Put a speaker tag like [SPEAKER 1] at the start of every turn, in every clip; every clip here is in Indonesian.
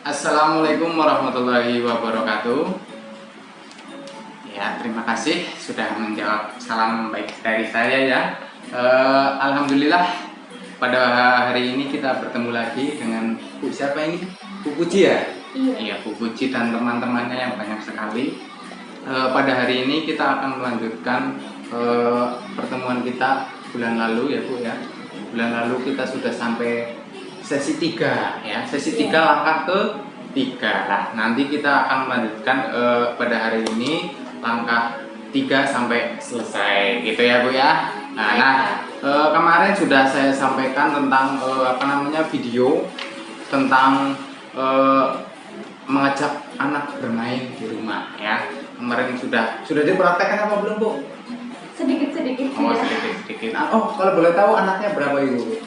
[SPEAKER 1] Assalamualaikum warahmatullahi wabarakatuh. Ya, terima kasih sudah menjawab salam baik dari saya ya. Alhamdulillah pada hari ini kita bertemu lagi dengan Bu siapa ini? Bu Puji ya?
[SPEAKER 2] Iya.
[SPEAKER 1] Iya, Bu Puji dan teman-temannya yang banyak sekali. Pada hari ini kita akan melanjutkan pertemuan kita bulan lalu ya Bu ya. Bulan lalu kita sudah sampai sesi 3 ya, sesi 3 langkah ke 3. Nah, nanti kita akan melanjutkan pada hari ini langkah 3 sampai selesai gitu ya Bu ya. Nah, kemarin sudah saya sampaikan tentang video tentang mengajak anak bermain di rumah ya. Kemarin sudah dipraktekkan apa belum Bu?
[SPEAKER 2] Sedikit-sedikit
[SPEAKER 1] Oh,
[SPEAKER 2] sudah.
[SPEAKER 1] sedikit-sedikit. Oh, kalau boleh tahu anaknya berapa Ibu?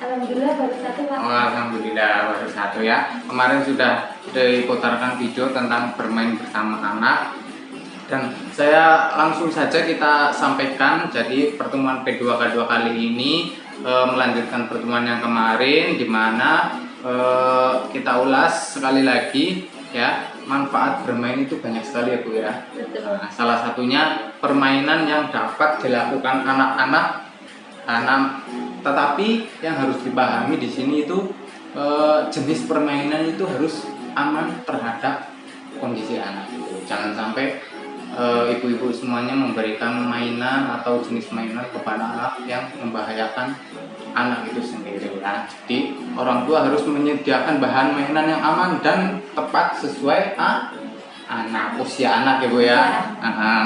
[SPEAKER 2] Alhamdulillah baru satu Pak.
[SPEAKER 1] Oh, alhamdulillah baru satu ya. Kemarin sudah diputarkan video tentang bermain bersama anak. Dan saya langsung saja kita sampaikan. Jadi pertemuan kedua kali ini melanjutkan pertemuan yang kemarin, di mana kita ulas sekali lagi ya, manfaat bermain itu banyak sekali ya Bu ya.
[SPEAKER 2] Betul.
[SPEAKER 1] Nah, salah satunya permainan yang dapat dilakukan anak-anak. Tetapi yang harus dipahami di sini itu jenis permainan itu harus aman terhadap kondisi anak. Jangan sampai ibu-ibu semuanya memberikan mainan atau jenis mainan kepada anak yang membahayakan anak itu sendiri ya. Jadi orang tua harus menyediakan bahan mainan yang aman dan tepat sesuai anak, usia anak ya Bu ya.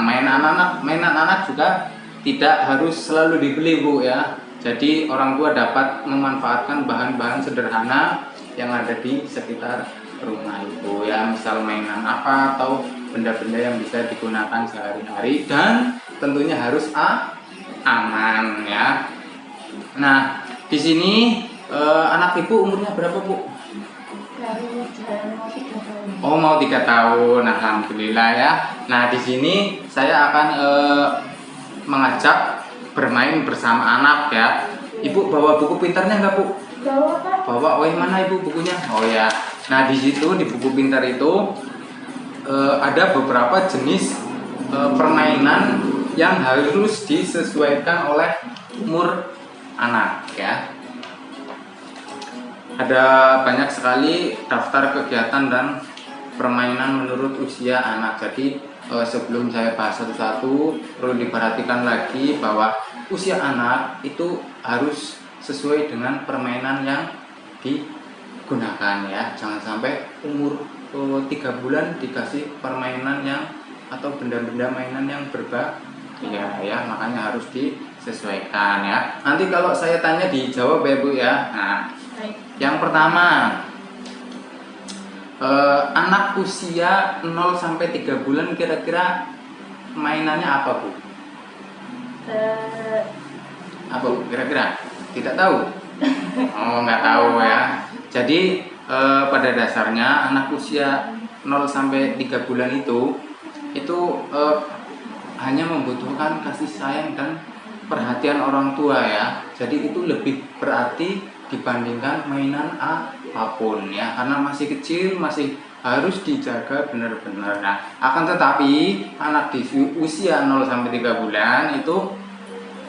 [SPEAKER 1] Mainan anak juga tidak harus selalu dibeli Bu ya. Jadi orang tua dapat memanfaatkan bahan-bahan sederhana yang ada di sekitar rumah itu ya, misal mainan apa atau benda-benda yang bisa digunakan sehari-hari dan tentunya harus aman ya. Nah, di sini anak Ibu umurnya berapa Bu?
[SPEAKER 2] Baru jalan mau 3 tahun.
[SPEAKER 1] Oh, mau 3 tahun. Alhamdulillah ya. Nah, di sini saya akan mengajak bermain bersama anak ya. Ibu bawa buku pintarnya nggak Bu?
[SPEAKER 2] Bawa Pak.
[SPEAKER 1] Bawa. Oh, mana Ibu bukunya? Oh ya. Nah, di situ di buku pintar itu ada beberapa jenis permainan yang harus disesuaikan oleh umur anak ya. Ada banyak sekali daftar kegiatan dan permainan menurut usia anak. Jadi sebelum saya bahas satu-satu, perlu diperhatikan lagi bahwa usia anak itu harus sesuai dengan permainan yang digunakan ya. Jangan sampai umur 3 bulan dikasih permainan yang atau benda-benda mainan yang berbahaya ya, makanya harus disesuaikan ya. Nanti kalau saya tanya dijawab ya Bu ya. Nah,
[SPEAKER 2] Baik.
[SPEAKER 1] yang pertama, anak usia 0 sampai 3 bulan kira-kira mainannya apa Bu? Apa Bu kira-kira? Tidak tahu? Oh, nggak tahu ya. Jadi pada dasarnya anak usia 0 sampai 3 bulan itu hanya membutuhkan kasih sayang dan perhatian orang tua ya. Jadi itu lebih berarti dibandingkan mainan apapun ya, karena masih kecil, masih harus dijaga benar-benar. Nah, akan tetapi anak di usia 0 sampai 3 bulan itu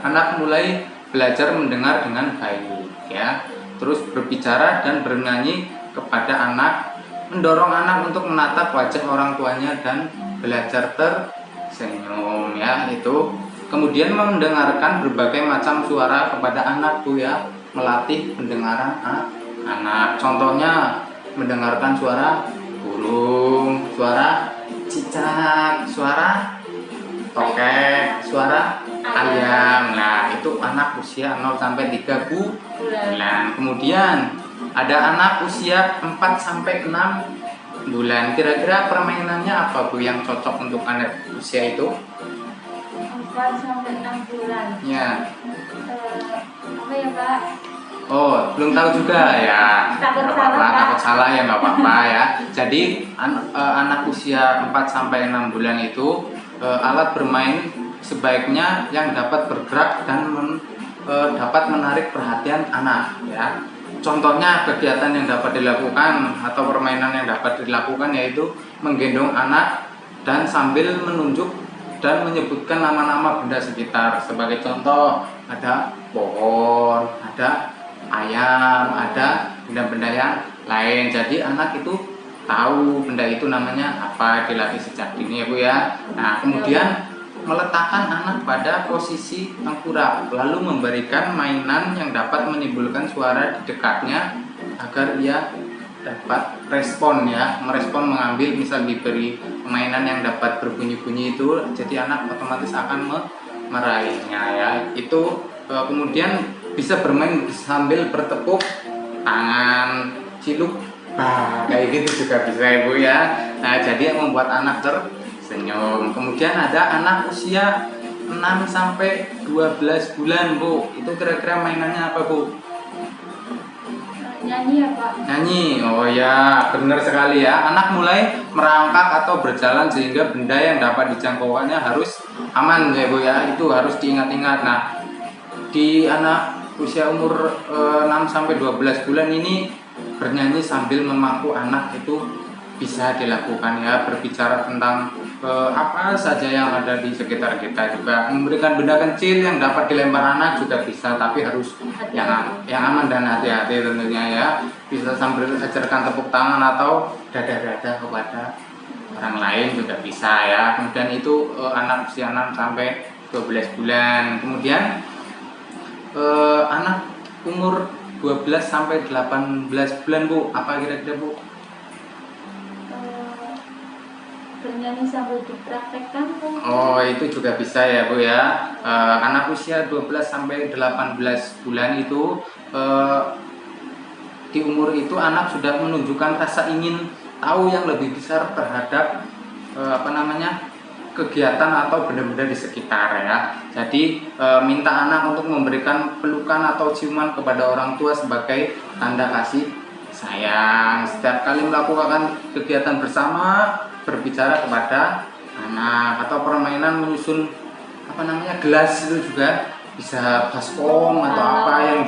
[SPEAKER 1] anak mulai belajar mendengar dengan baik ya. Terus berbicara dan bernyanyi kepada anak, mendorong anak untuk menatap wajah orang tuanya dan belajar tersenyum ya itu. Kemudian mendengarkan berbagai macam suara kepada anak Bu ya, melatih pendengaran anak. Contohnya mendengarkan suara burung, suara cicak, suara tokek, suara ayam. Nah, itu anak usia 0 sampai 3 bulan. Kemudian ada anak usia 4 sampai 6 bulan. Kira-kira permainannya apa Bu yang cocok untuk anak usia itu?
[SPEAKER 2] 4 sampai 6 bulan.
[SPEAKER 1] Ya.
[SPEAKER 2] Apa ya Pak?
[SPEAKER 1] Oh, belum tahu juga ya.
[SPEAKER 2] Takut
[SPEAKER 1] Nggak
[SPEAKER 2] salah,
[SPEAKER 1] apa-apa,
[SPEAKER 2] Pak.
[SPEAKER 1] takut salah ya nggak apa-apa ya. Jadi anak usia 4 sampai 6 bulan itu alat bermain sebaiknya yang dapat bergerak dan dapat menarik perhatian anak ya. contohnya kegiatan yang dapat dilakukan atau permainan yang dapat dilakukan yaitu menggendong anak dan sambil menunjuk dan menyebutkan nama-nama benda sekitar. Sebagai contoh, ada pohon, ada ayam, ada benda-benda yang lain. Jadi anak itu tahu benda itu namanya apa, dilatih sejak dini ya Bu ya. Nah, kemudian meletakkan anak pada posisi tengkurap, lalu memberikan mainan yang dapat menimbulkan suara di dekatnya agar ia dapat respon ya, merespon mengambil, misal diberi mainan yang dapat berbunyi-bunyi itu, jadi anak otomatis akan meraihnya ya. Itu kemudian bisa bermain sambil bertepuk tangan, ciluk, kayak gitu juga bisa Ibu ya. Nah, jadi yang membuat anak tersenyum. Kemudian ada anak usia 6 sampai 12 bulan Bu. Itu kira-kira mainannya apa Bu?
[SPEAKER 2] Nyanyi ya Pak?
[SPEAKER 1] Nyanyi. Oh ya, benar sekali ya. Anak mulai merangkak atau berjalan sehingga benda yang dapat dijangkauannya harus aman ya Bu ya. Itu harus diingat-ingat. Nah, di anak usia umur 6 sampai 12 bulan ini bernyanyi sambil memangku anak itu bisa dilakukan ya. Berbicara tentang apa saja yang ada di sekitar kita, juga memberikan benda kecil yang dapat dilempar anak juga bisa, tapi harus yang aman dan hati-hati tentunya ya. Bisa sambil ajarkan tepuk tangan atau dada-dada kepada orang lain juga bisa ya. Kemudian itu anak usia 6 sampai 12 bulan. Kemudian anak umur 12 sampai 18 bulan Bu, apa kira-kira Bu?
[SPEAKER 2] Bernyanyi sambil dipraktekkan.
[SPEAKER 1] Oh, itu juga bisa ya Bu ya. Anak usia 12 sampai 18 bulan itu di umur itu anak sudah menunjukkan rasa ingin tahu yang lebih besar terhadap kegiatan atau benda-benda di sekitar ya. Jadi minta anak untuk memberikan pelukan atau ciuman kepada orang tua sebagai tanda kasih sayang. Setiap kali melakukan kegiatan bersama, berbicara kepada anak, atau permainan menyusun gelas itu juga bisa, baskom atau apa yang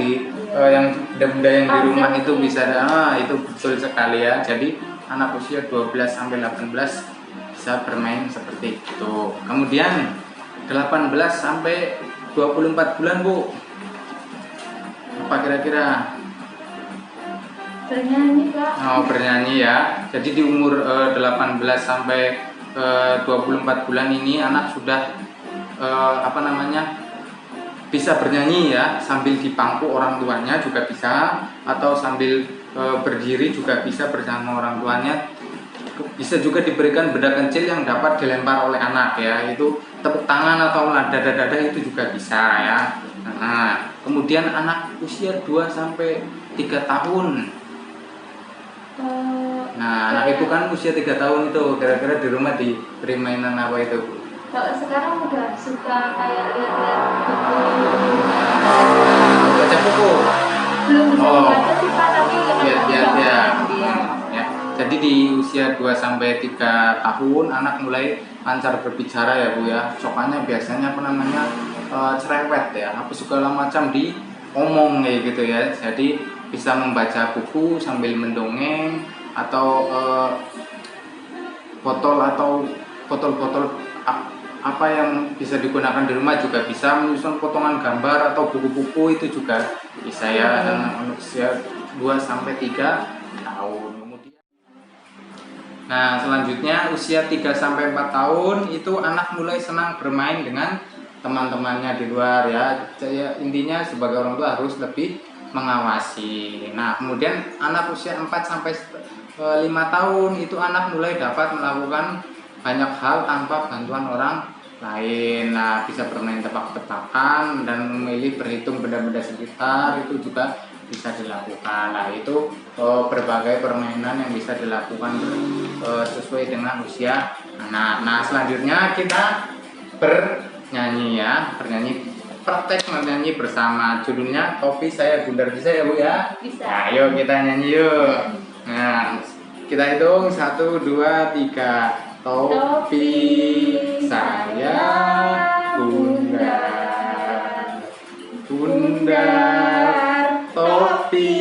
[SPEAKER 1] yang benda-benda yang di rumah itu bisa. Itu betul sekali ya. Jadi anak usia 12 sampai 18 bisa bermain seperti itu. Kemudian 18 sampai 24 bulan Bu, apa kira-kira?
[SPEAKER 2] Bernyanyi Pak.
[SPEAKER 1] Oh, bernyanyi ya. Jadi di umur 18 sampai 24 bulan ini anak sudah bisa bernyanyi ya, sambil dipangku orang tuanya juga bisa, atau sambil berdiri juga bisa bersama orang tuanya. Bisa juga diberikan benda kecil yang dapat dilempar oleh anak ya, itu tepuk tangan atau dada-dada itu juga bisa ya. Nah, kemudian anak usia 2 sampai 3 tahun. Nah, anak itu kan usia 3 tahun itu, kira-kira di rumah diberi mainan apa itu Bu?
[SPEAKER 2] Kalau sekarang udah suka kayak lihat-lihat
[SPEAKER 1] Baca buku.
[SPEAKER 2] belum bisa membaca sih Pak, tapi
[SPEAKER 1] Lihat-lihat ya.
[SPEAKER 2] Iya.
[SPEAKER 1] Ya. Jadi di usia 2 sampai 3 tahun anak mulai lancar berbicara ya Bu ya. Soalnya biasanya cerewet ya, apa segala macam diomong kayak gitu ya. Jadi bisa membaca buku sambil mendongeng, atau botol-botol apa yang bisa digunakan di rumah juga bisa, menyusun potongan gambar atau buku-buku itu juga bisa ya. Dan usia 2 sampai 3 tahun. Nah, selanjutnya usia 3 sampai 4 tahun itu anak mulai senang bermain dengan teman-temannya di luar ya. Intinya sebagai orang tua harus lebih mengawasi. Nah, kemudian anak usia 4 sampai 5 tahun itu anak mulai dapat melakukan banyak hal tanpa bantuan orang lain. Nah, bisa bermain tebak-tebakan dan memilih berhitung benda-benda sekitar, itu juga bisa dilakukan. Nah, itu berbagai permainan yang bisa dilakukan sesuai dengan usia anak. Nah, selanjutnya kita bernyanyi ya, praktek menyanyi bersama. Judulnya Topi Saya Bundar, bisa ya Bu ya?
[SPEAKER 2] Bisa.
[SPEAKER 1] Nah, yuk kita nyanyi yuk. Nah, kita hitung 1, 2, 3. Topi saya bundar, bundar topi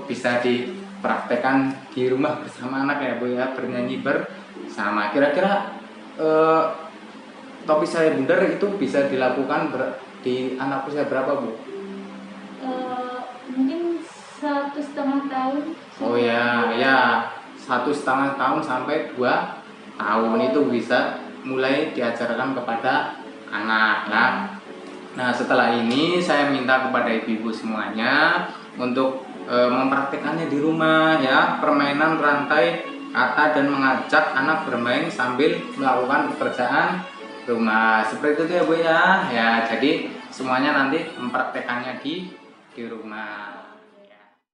[SPEAKER 1] bisa dipraktekkan di rumah bersama anak ya Bu ya, bernyanyi bersama. Kira-kira topi saya bundar itu bisa dilakukan di anak usia berapa Bu?
[SPEAKER 2] Mungkin 1,5 tahun.
[SPEAKER 1] Oh ya, ya 1,5 tahun sampai 2 tahun itu bisa mulai diajarkan kepada anak ya. Nah setelah ini saya minta kepada ibu-ibu semuanya untuk mempraktikkannya di rumah ya, permainan rantai kata dan mengajak anak bermain sambil melakukan pekerjaan rumah seperti itu ya Bu ya. Ya jadi semuanya nanti mempraktikkannya di rumah.